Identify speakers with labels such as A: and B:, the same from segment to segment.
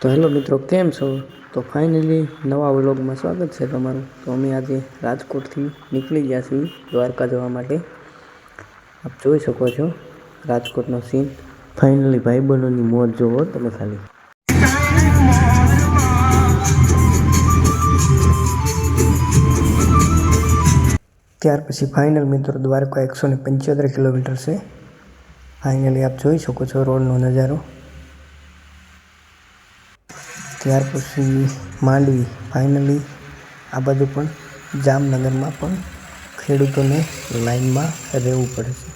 A: તો હેલો મિત્રો, કેમ છો? તો ફાઇનલી નવા વ્લોગમાં સ્વાગત છે તમારું। તો અમે આજે રાજકોટથી નીકળી ગયા છીએ દ્વારકા જવા માટે। આપ જોઈ શકો છો રાજકોટનો સીન। ફાઇનલી ભાઈબંધોની મોજ જોવો તમે ખાલી। ત્યાર પછી ફાઇનલ મિત્રો દ્વારકા 175 કિલોમીટર છે। ફાઇનલી આપ જોઈ શકો છો રોડનો નજારો। ત્યાર પછી માંડવી। ફાઇનલી આ બાજુ પણ જામનગરમાં પણ ખેડૂતોને લાઈનમાં રહેવું પડે છે,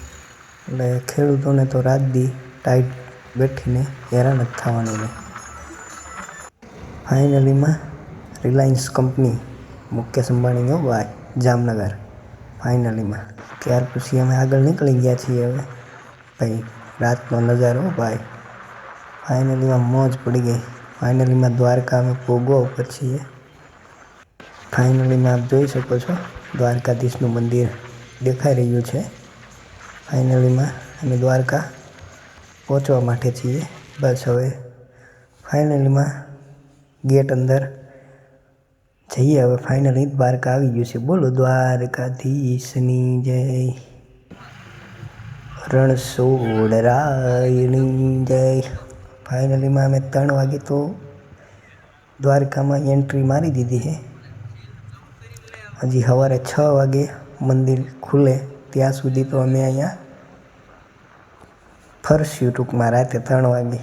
A: એટલે ખેડૂતોને તો રાત દી ટાઈટ બેઠીને હેરાન જ થવાનું રહે। ફાઇનલીમાં રિલાયન્સ કંપની મુકેશ અંબાણીનો ભાઈ જામનગર ફાઇનલીમાં। ત્યાર પછી અમે આગળ નીકળી ગયા છીએ। હવે ભાઈ રાતનો નજારો ભાઈ, ફાઇનલીમાં મોજ પડી ગઈ। ફાઇનલીમાં દ્વારકા અમે ભોગવા ઉપર છીએ। ફાઇનલીમાં આપ જોઈ શકો છો દ્વારકાધીશનું મંદિર દેખાઈ રહ્યું છે। ફાઇનલીમાં અમે દ્વારકા પહોંચવા માટે છીએ। બસ હવે ફાઇનલીમાં ગેટ અંદર જઈએ। હવે ફાઇનલી દ્વારકા આવી ગયું છે। બોલો દ્વારકાધીશની જય, રણછોડરાયની જય। ફાઇનલીમાં અમે 3 વાગે તો દ્વારકામાં એન્ટ્રી મારી દીધી છે। હજી સવારે 6 વાગે મંદિર ખુલે ત્યાં સુધી તો અમે અહીંયા ફરશું। ટૂંકમાં રાતે 3 વાગે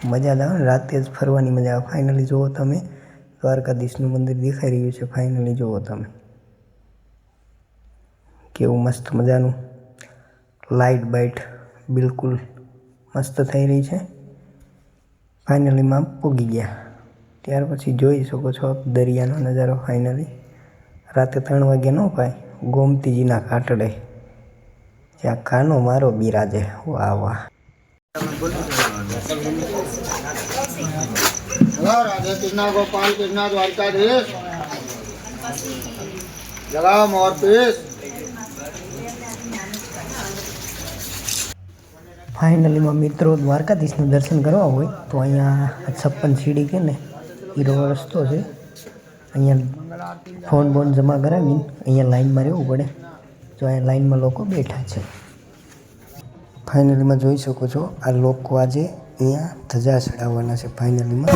A: મજા જ આવે ને, રાતે જ ફરવાની મજા આવે। ફાઇનલી જુઓ તમે દ્વારકાધીશનું મંદિર દેખાઈ રહ્યું છે। ફાઇનલી જુઓ તમે કેવું મસ્ત મજાનું લાઇટ બાઇટ બિલકુલ મસ્ત થઈ રહી છે। ફાઇનલીમાં પૂગી ગયા। ત્યાર પછી જોઈ શકો છો દરિયાનો નજારો। ફાઇનલી રાતે 3 વાગે ન ભાઈ, ગોમતીજીના ઘાટડે જ્યાં કાનો મારો બિરાજે। વાહ વાહ।
B: राधे कृष्णा गोपाल कृष्णा द्वारकाधीश जगा मोर पीस।
A: ફાઇનલીમાં મિત્રો દ્વારકાધીશનું દર્શન કરવા હોય તો અહીંયા 56 સીડી કે ને એ રસ્તો છે। અહીંયા ફોન બોન જમા કરાવીને અહીંયા લાઈનમાં રહેવું પડે। તો અહીંયા લાઈનમાં લોકો બેઠા છે। ફાઇનલીમાં જોઈ શકો છો આ લોકો આજે અહીંયા ધજા ચડાવવાના છે। ફાઇનલીમાં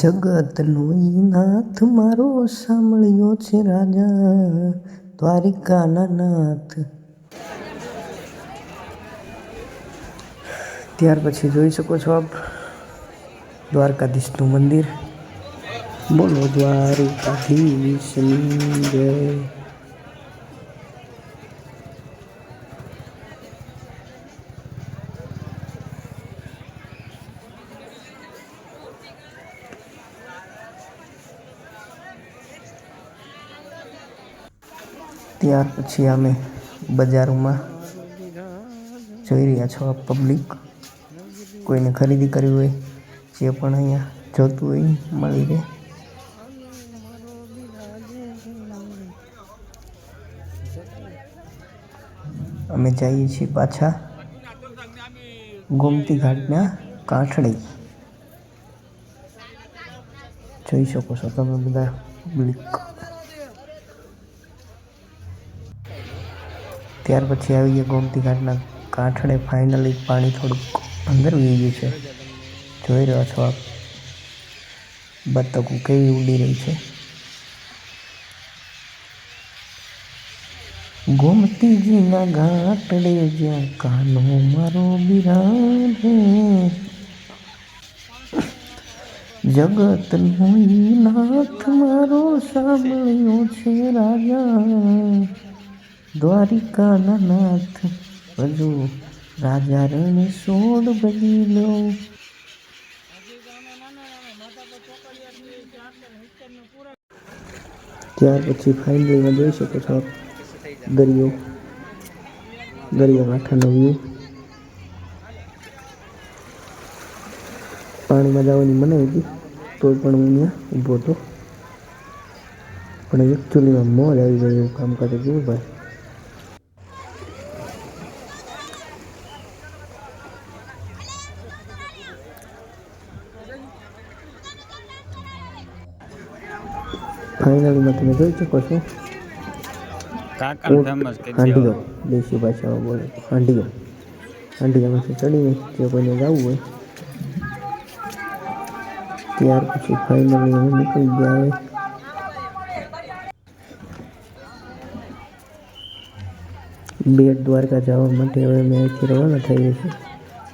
A: જગતનો નાથ મારો સાંભળ્યો છે રાજા, દ્વારિકાના નાથ। ત્યાર પછી જોઈ શકો છો આપ દ્વારકાધીશનું મંદિર। બોલો દ્વારકાધીશની જય। ત્યાર પછી અમે બજારોમાં જોઈ રહ્યા છો આ પબ્લિક, કોઈને ખરીદી કરવી હોય જે પણ અહીંયા જોતું હોય મળી રહે। અમે જઈએ છીએ પાછા ગોમતી ઘાટના કાંઠડે। જોઈ શકો છો તમે બધા પબ્લિક। ત્યાર પછી આવી ગયા ગોમતી ઘાટના કાંઠડે। ફાઇનલી પાણી થોડુંક અંદર વહી ગયું છે। જોઈ રહ્યા છો આપ બતકો કેવી ઉડી રહી છે। ગોમતીજીના ઘાટડે જ્યાં કાનો મારો બિરાજે, જગતનો નાથ મારો સાંભળ્યો છે રાજા, દ્વારિકાના નાથ ભજો રાજા રણે સોડ બજી લો. ત્યાર પછી ફાઇનલીમાં જોઈ શકો છો દરિયો કાંઠાનો વ્યૂ. પાણીમાં જવાની મનાઈ હતી તો પણ હું ત્યાં ઊભો હતો, પણ એકચ્યુઅલીમાં મોજ આવી જાય એવું કામકાજ હતું ભાઈ. ફાઇનલીમાં તમે જોઈ શકો છો હાંડીઓ, દેશી ભાષામાં બોલે હાંડીઓમાંથી ચડીને જે કોઈને જવું હોય ત્યાર પછી ફાઇનલી અમે નીકળી ગયા. હવે બેટ દ્વારકા જવા માટે હવે અમે અહીંથી રવાના થઈએ છીએ.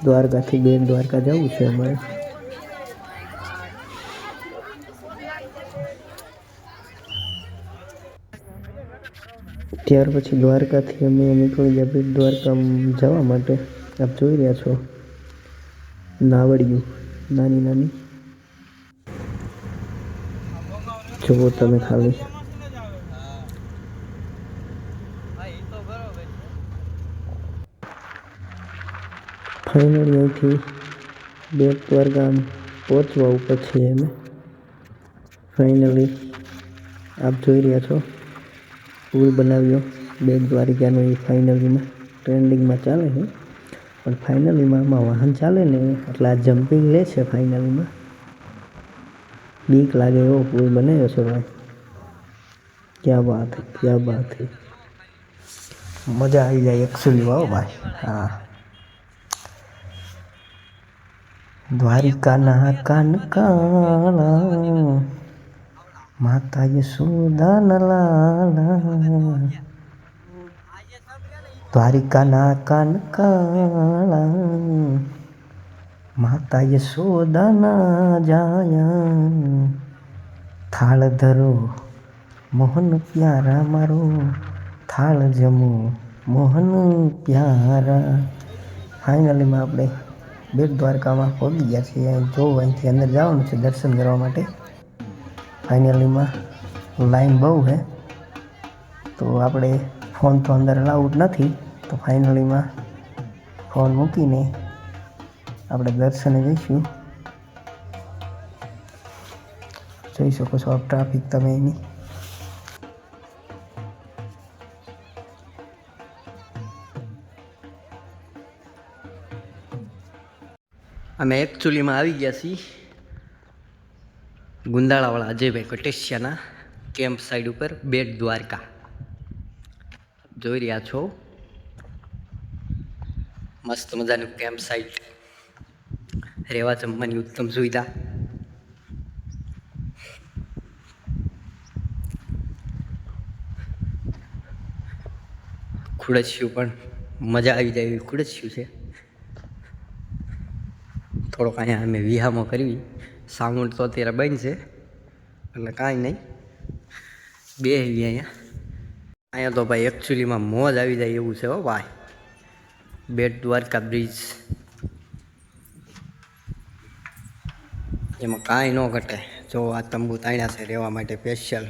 A: દ્વારકાથી બેટ દ્વારકા જવું છે અમારે. ત્યાર પછી દ્વારકાથી અમે નીકળી ગયા બેટ દ્વારકા જવા માટે. આપ જોઈ રહ્યા છો નાવડિયું નાની જુઓ તમે ખાલી. ફાઇનલી અહીંથી બેટ દ્વારકા પહોંચવા ઉપર છીએ અમે. ફાઇનલી આપ જોઈ રહ્યા છો પુલ બનાવ્યો બેટ દ્વારિકાનો. એ ફાઇનલીમાં ટ્રેન્ડિંગમાં ચાલે છે, પણ ફાઇનલીમાં આમાં વાહન ચાલે ને એટલે આ જમ્પિંગ લે છે. ફાઇનલીમાં બીક લાગે એવો પુલ બનાવ્યો છે ભાઈ. ક્યાં બાત હે મજા આવી જાય એકચ્યુઅલી વાહ ભાઈ. હા, દ્વારિકાના કાન કાળા માતા યશોદાના લાલા. દ્વારિકાના કાન કાળા માતા યશોદાના જાયા. થાળ ધરો મોહન પ્યારા મારો, થાળ જમો મોહન પ્યારા. ફાઇનલીમાં આપણે બેટ દ્વારકામાં પહોંચી ગયા છીએ. જો અહીંથી અંદર જવાનું છે દર્શન કરવા માટે. ફાઇનલીમાં લાઈન બહુ છે તો આપણે ફોન તો અંદર અલાઉડ નથી, તો ફાઇનલીમાં ફોન મૂકીને આપણે દર્શને જઈશું. જોઈ શકો છો આપ ટ્રાફિક તમે એની. અમે એકચ્યુઅલીમાં આવી ગયા છીએ ગુંદાળાવાળા અજયભાઈ કટેશિયાના કેમ્પ સાઇડ ઉપર બેટ દ્વારકા. જોઈ રહ્યા છો મસ્ત મજાનું કેમ્પ સાઇટ, રહેવા જમવાની ઉત્તમ સુવિધા. ખુડસ્યું પણ મજા આવી જાય એવી ખુડસ્યું છે. થોડોક અહીંયા અમે વિહામો કરવી, સાઉન્ડ તો અત્યારે બંધ છે એટલે કાંઈ નહીં, બેસી અહીંયા તો ભાઈ એકચ્યુઅલીમાં મોજ આવી જાય એવું છે હો ભાઈ. બેટ દ્વારકા બ્રિજ એમાં કાંઈ ન ઘટે. જો આ તંબુ તાણ્યા છે રહેવા માટે સ્પેશિયલ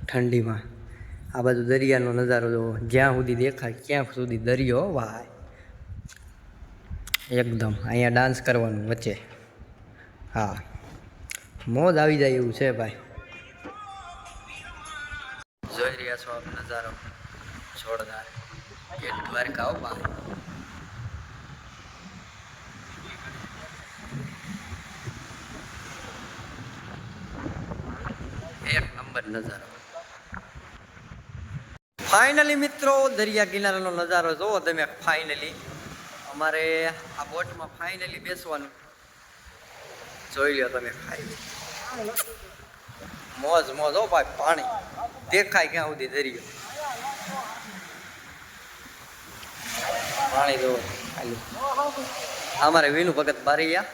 A: ઠંડીમાં. આ બાજુ દરિયાનો નજારો જો જ્યાં સુધી દેખાય ત્યાં સુધી દરિયો ભાઈ. એકદમ અહીંયા ડાન્સ કરવાનું વચ્ચે. હા, મોજ આવી જાય એવું છે ભાઈ. જોઈ રહ્યા છો આપ નજારો જોરદાર બેટ દ્વારકા હો ભાઈ. એક નંબર નજારો. ફાઇનલી મિત્રો દરિયા કિનારાનો નજારો જોવો તમે. ફાઇનલી અમારે આ બોટમાં ફાઇનલી બેસવાનું જોઈ લો તમે. મોજ હો ભાઈ. પાણી દેખાય ક્યાં સુધી દરિયો. પાણી જોવો ખાલી. અમારે વિનુ ભગત બારૈયા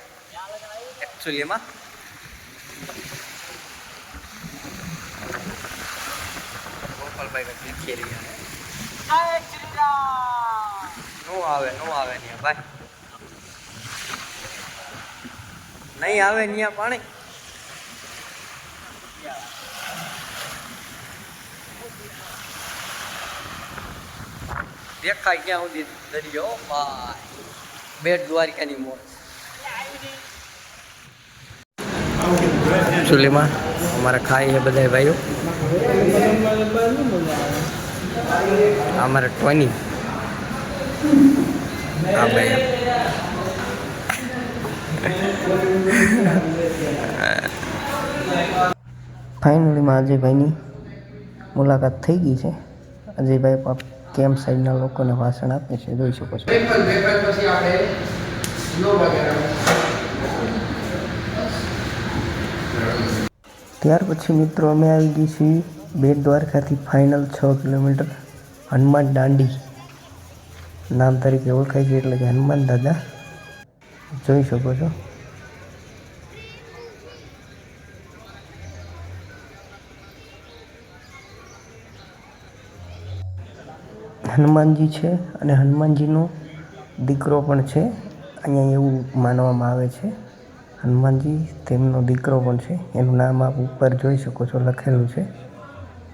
A: એકચ્યુઅલીમાં ગોપાલભાઈ લખી રહ્યા. નો આવે ને ભાઈ, નહીં આવે ને પાણી. દેખાય ક્યાં સુધી દરિયો ભાઈ, બેટ દ્વારકાની મોજ. ચૂલીમાં અમારા ખાઈ છે બધા ભાઈઓ. અમારા ટોની હા ભાઈ ફાઇનલીમાં અજયભાઈની મુલાકાત થઈ ગઈ છે. અજયભાઈ કેમ્પ સાઈડના લોકોને ભાષણ આપે છે, જોઈ શકો છો. ત્યાર પછી મિત્રો અમે આવી ગઈ છીએ બેટ દ્વારકાથી ફાઇનલ 6 કિલોમીટર હનુમાન દાંડી નામ તરીકે ઓળખાય છે, એટલે કે હનુમાન દાદા જોઈ શકો છો. હનુમાનજી છે અને હનુમાનજીનો દીકરો પણ છે. અહીંયા એવું માનવામાં આવે છે હનુમાનજી તેમનો દીકરો પણ છે. એનું નામ આપ ઉપર જોઈ શકો છો, લખેલું છે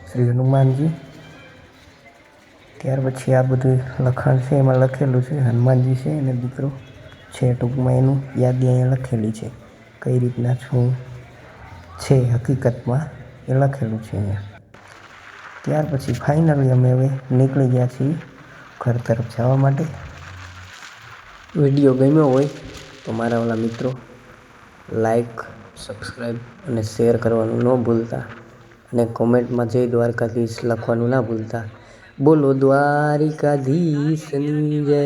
A: શ્રી હનુમાનજી. ત્યાર પછી આ બધું લખાણ છે, એમાં લખેલું છે હનુમાનજી છે અને દીકરો છે. ટૂંકમાં એનું યાદી અહીંયા લખેલી છે, કઈ રીતના શું છે હકીકતમાં એ લખેલું છે અહીંયા. ત્યાર પછી ફાઇનલી અમે હવે નીકળી ગયા છીએ ઘર તરફ જવા માટે. વિડીયો ગમ્યો હોય તો મારા વાલા મિત્રો લાઈક, સબસ્ક્રાઈબ અને શેર કરવાનું ન ભૂલતા, અને કોમેન્ટમાં જય દ્વારકાધીશ લખવાનું ના ભૂલતા. બોલો દ્વારિકાધીશની જય.